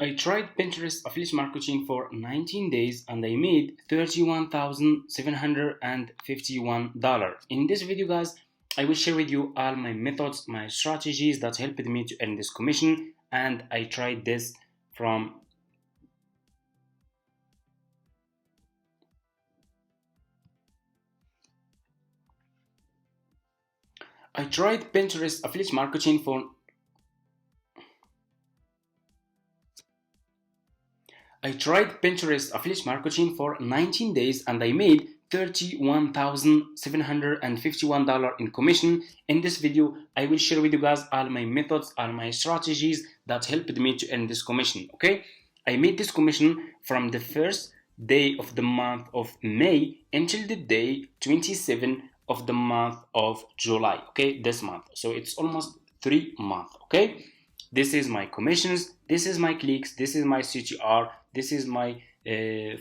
I tried Pinterest affiliate marketing for 19 days and I made $31,751. In this video, guys, I will share with you all my methods, my strategies that helped me to earn this commission, and I tried this from I tried Pinterest affiliate marketing for I tried Pinterest affiliate marketing for 19 days and I made $31,751 in commission. In this video, I will share with you guys all my methods, all my strategies that helped me to earn this commission. Okay, I made this commission from the first day of the month of May until the day 27 of the month of July. Okay, this month. So it's almost 3 months. Okay, this is my commissions, this is my clicks, this is my CTR, this is my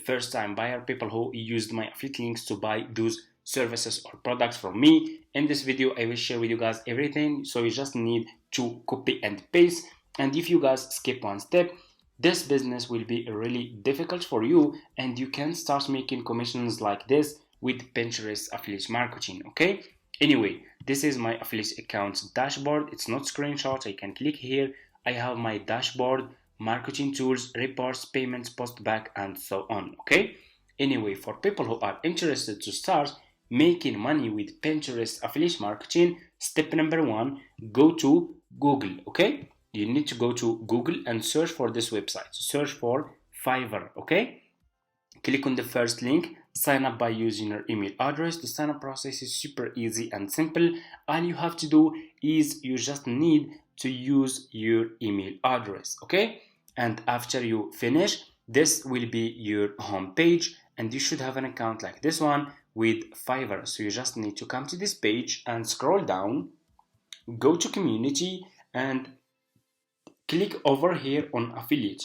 first time buyer, people who used my affiliate links to buy those services or products from me. In this video, I will share with you guys everything, so you just need to copy and paste. And if you guys skip one step, this business will be really difficult for you and you can start making commissions like this with Pinterest affiliate marketing. Okay, anyway, this is my affiliate account dashboard. It's not screenshot. I can click here. I have my dashboard, marketing tools, reports, payments, post back, and so on. Okay, anyway, for people who are interested to start making money with Pinterest affiliate marketing, step number 1, go to Google. Okay, you need to go to Google and search for this website. Search for Fiverr. Okay, click on the first link, sign up by using your email address. The sign up process is super easy and simple. All you have to do is you just need to use your email address. Okay, and after you finish, this will be your home page and you should have an account like this one with Fiverr. So you just need to come to this page and scroll down, go to community and click over here on affiliate.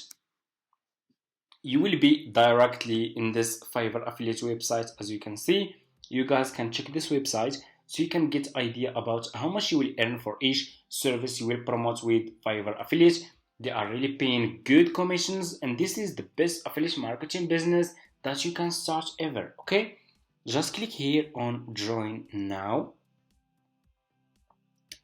You will be directly in this Fiverr affiliate website. As you can see, you guys can check this website so you can get idea about how much you will earn for each service you will promote with Fiverr affiliate. They are really paying good commissions and this is the best affiliate marketing business that you can start ever. Okay, just click here on join now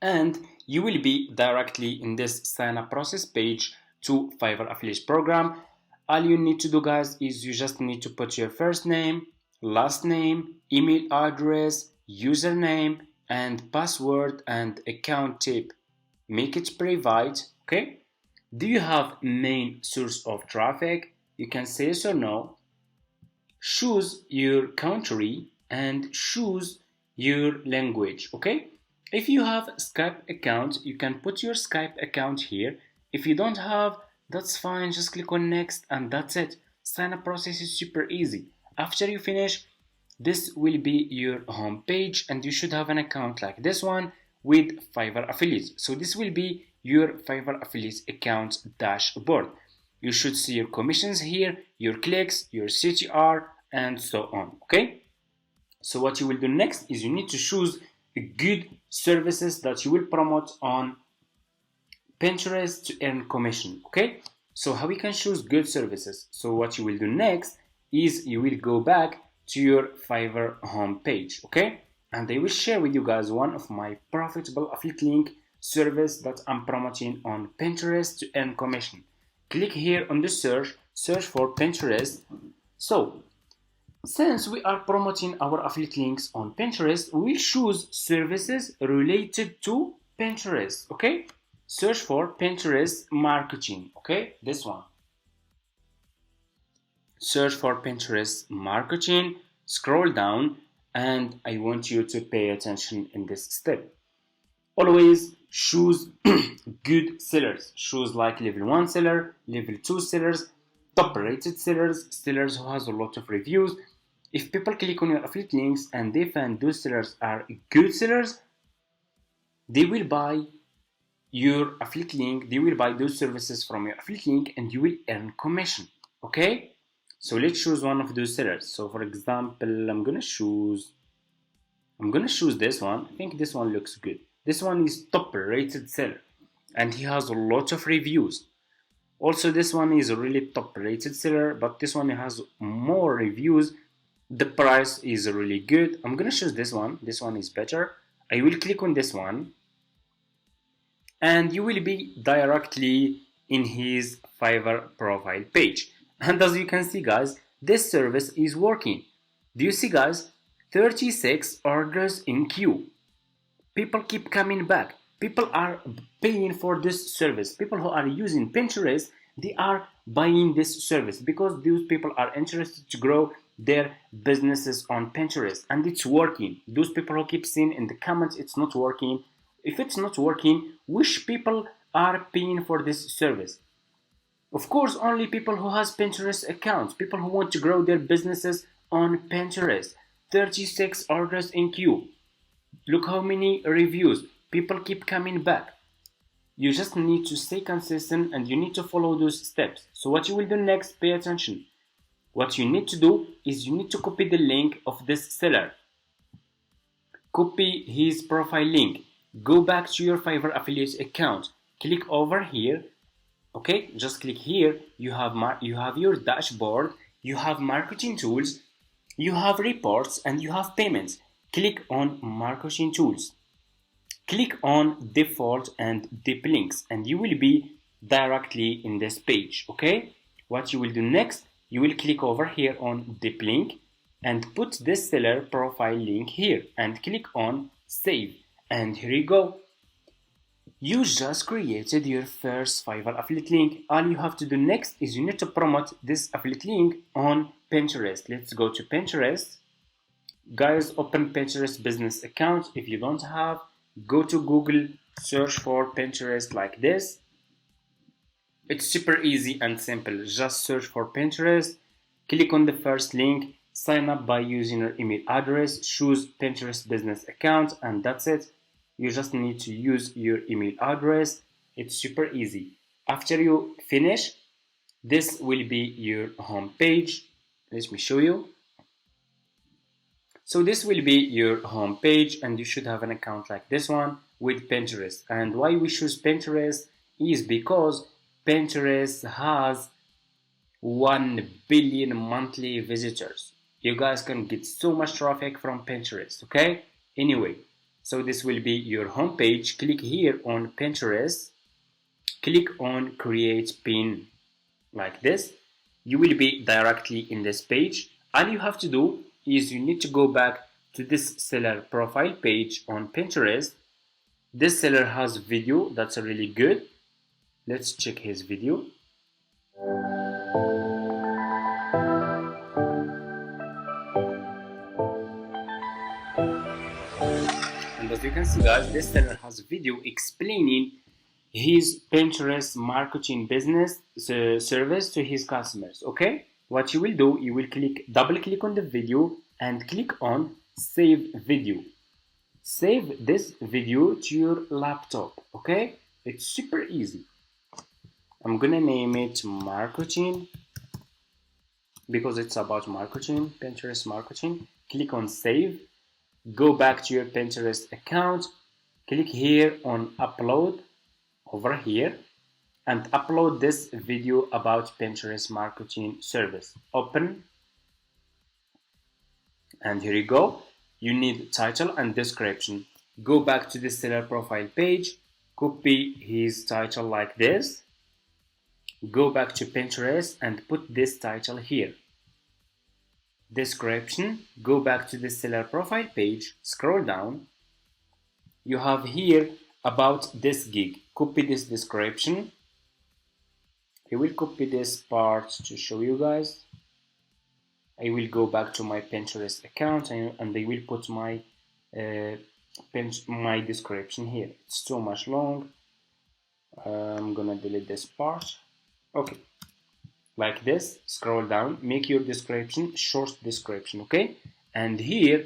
and you will be directly in this sign up process page to Fiverr affiliate program. All you need to do, guys, is you just need to put your first name, last name, email address, username, and password and account type. Make it private. Okay, do you have main source of traffic? You can say yes or no. Choose your country and choose your language. Okay, if you have Skype account, you can put your Skype account here. If you don't have, that's fine, just click on next and that's it. Sign up process is super easy. After you finish, this will be your home page and you should have an account like this one with Fiverr affiliates. So this will be your Fiverr affiliates account dashboard. You should see your commissions here, your clicks, your CTR, and so on. Okay, so what you will do next is you need to choose good services that you will promote on Pinterest to earn commission. Okay, so how we can choose good services? So what you will do next is you will go back to your Fiverr home page. Okay, and I will share with you guys one of my profitable affiliate link service that I'm promoting on Pinterest to earn commission. Click here on the search for Pinterest. So since we are promoting our affiliate links on Pinterest, we will choose services related to Pinterest. Okay, search for Pinterest marketing. Okay, this one. Search for Pinterest marketing, scroll down, and I want you to pay attention in this step. Always choose good sellers. Choose like level 1 seller, level 2 sellers, top rated sellers, sellers who has a lot of reviews. If people click on your affiliate links and they find those sellers are good sellers, they will buy your affiliate link, they will buy those services from your affiliate link and you will earn commission. Okay, so let's choose one of those sellers. So for example, I'm gonna choose this one. I think this one looks good. This one is top rated seller and he has a lot of reviews. Also, this one is a really top rated seller, but this one has more reviews. The price is really good. I'm gonna choose this one. This one is better. I will click on this one, and you will be directly in his Fiverr profile page. And as you can see, guys, this service is working. Do you see, guys? 36 orders in queue. People keep coming back. People are paying for this service. People who are using Pinterest, they are buying this service because those people are interested to grow their businesses on Pinterest, and it's working. Those people who keep saying in the comments it's not working. If it's not working, which people are paying for this service? Of course, only people who has Pinterest accounts, people who want to grow their businesses on Pinterest. 36 orders in queue. Look how many reviews. People keep coming back. You just need to stay consistent and you need to follow those steps. So what you will do next, pay attention. What you need to do is you need to copy the link of this seller. Copy his profile link. Go back to your Fiverr affiliate account. Click over here. Okay, just click here. You have your dashboard. You have marketing tools. You have reports and you have payments. Click on marketing tools. Click on default and deep links and you will be directly in this page. Okay, what you will do next, you will click over here on deep link and put this seller profile link here and click on save, and here you go. You just created your first Fiverr affiliate link. All you have to do next is you need to promote this affiliate link on Pinterest. Let's go to Pinterest. Guys, open Pinterest business account. If you don't have, go to Google, search for Pinterest like this. It's super easy and simple. Just search for Pinterest, click on the first link, sign up by using your email address, choose Pinterest business account, and that's it. You just need to use your email address. It's super easy. After you finish, this will be your home page. Let me show you. So this will be your home page and you should have an account like this one with Pinterest. And why we choose Pinterest is because Pinterest has 1 billion monthly visitors. You guys can get so much traffic from Pinterest, okay? Anyway, so this will be your home page. Click here on Pinterest. Click on create pin like this. You will be directly in this page. All you have to do is you need to go back to this seller profile page on Pinterest. This seller has video that's really good. Let's check his video. And as you can see, guys, this seller has a video explaining his Pinterest marketing business service to his customers. Okay, what you will do, you will double click on the video and click on save video. Save this video to your laptop. Okay, it's super easy. I'm gonna name it marketing because it's about marketing, Pinterest marketing. Click on save. Go back to your Pinterest account. Click here on upload over here and upload this video about Pinterest marketing service. Open, and here you go. You need title and description. Go back to the seller profile page, copy his title like this, go back to Pinterest and put this title here. Description, go back to the seller profile page, scroll down. You have here about this gig. Copy this description. I will copy this part to show you guys. I will go back to my Pinterest account and I will put my my description here. It's so much long. I'm gonna delete this part. Okay, like this. Scroll down, make your description short description. Okay, and here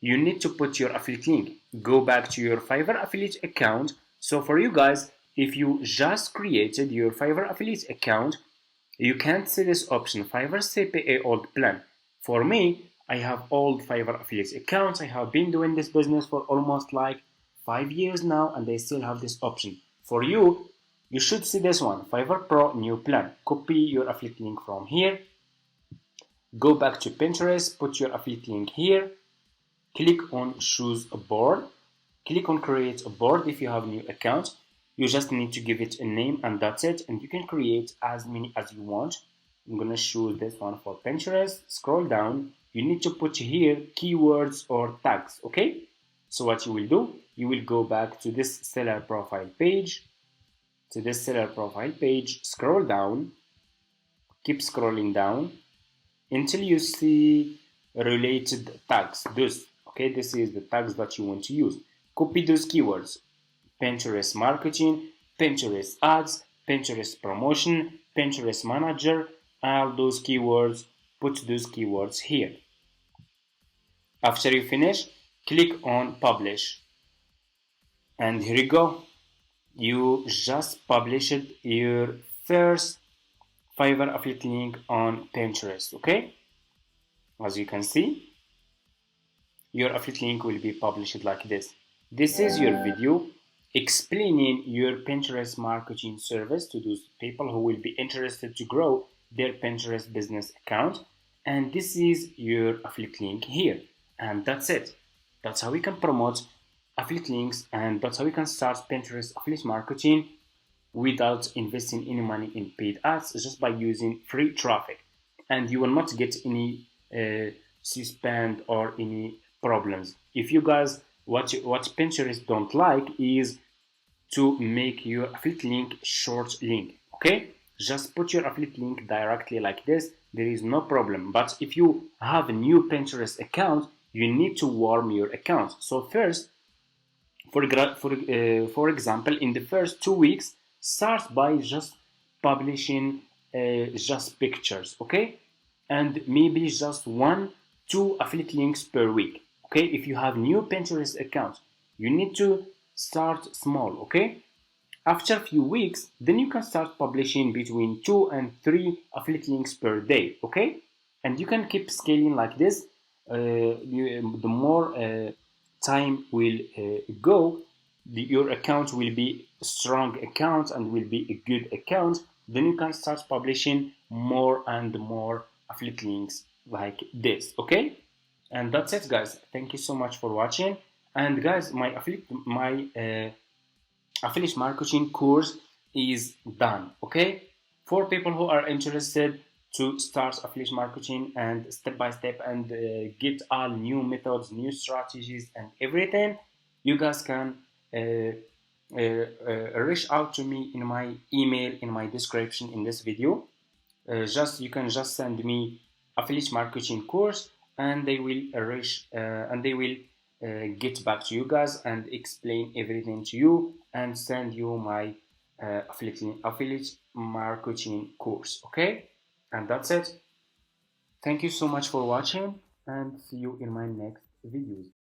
you need to put your affiliate link. Go back to your Fiverr affiliate account. So for you guys, if you just created your Fiverr affiliate account, you can't see this option, Fiverr CPA old plan. For me, I have old Fiverr affiliate accounts. I have been doing this business for almost like 5 years now and I still have this option. For you, You should see this one, Fiverr Pro new plan. Copy your affiliate link from here. Go back to Pinterest, put your affiliate link here. Click on choose a board. Click on create a board if you have a new account. You just need to give it a name and that's it. And you can create as many as you want. I'm gonna choose this one for Pinterest. Scroll down. You need to put here keywords or tags, okay? So what you will do, you will go back to this seller profile page. Scroll down. Keep scrolling down until you see related tags. Okay, this is the tags that you want to use. Copy those keywords: Pinterest marketing, Pinterest ads, Pinterest promotion, Pinterest manager, all those keywords. Put those keywords here. After you finish, click on publish, and here you go. You just published your first Fiverr affiliate link on Pinterest, okay? As you can see, your affiliate link will be published like this. This is your video explaining your Pinterest marketing service to those people who will be interested to grow their Pinterest business account. And this is your affiliate link here. And that's it. That's how we can promote affiliate links, and that's how we can start Pinterest affiliate marketing without investing any money in paid ads, just by using free traffic. And you will not get any suspend or any problems. If you guys, what Pinterest don't like is to make your affiliate link short link, okay? Just put your affiliate link directly like this, there is no problem. But if you have a new Pinterest account, you need to warm your account. So first, for example, in the first 2 weeks, start by just publishing just pictures, okay? And maybe just 1-2 affiliate links per week, okay? If you have new Pinterest account, you need to start small, okay? After a few weeks, then you can start publishing between 2 and 3 affiliate links per day, okay? And you can keep scaling like this. The more time will go, your account will be a strong account and will be a good account. Then you can start publishing more and more affiliate links like this, okay? And that's it, guys. Thank you so much for watching. And guys, my affiliate marketing course is done, okay? For people who are interested to start affiliate marketing and step by step and get all new methods, new strategies and everything, you guys can reach out to me in my email in my description in this video. You can just send me affiliate marketing course, and they will get back to you guys and explain everything to you and send you my affiliate marketing course, okay? And that's it. Thank you so much for watching, and see you in my next videos.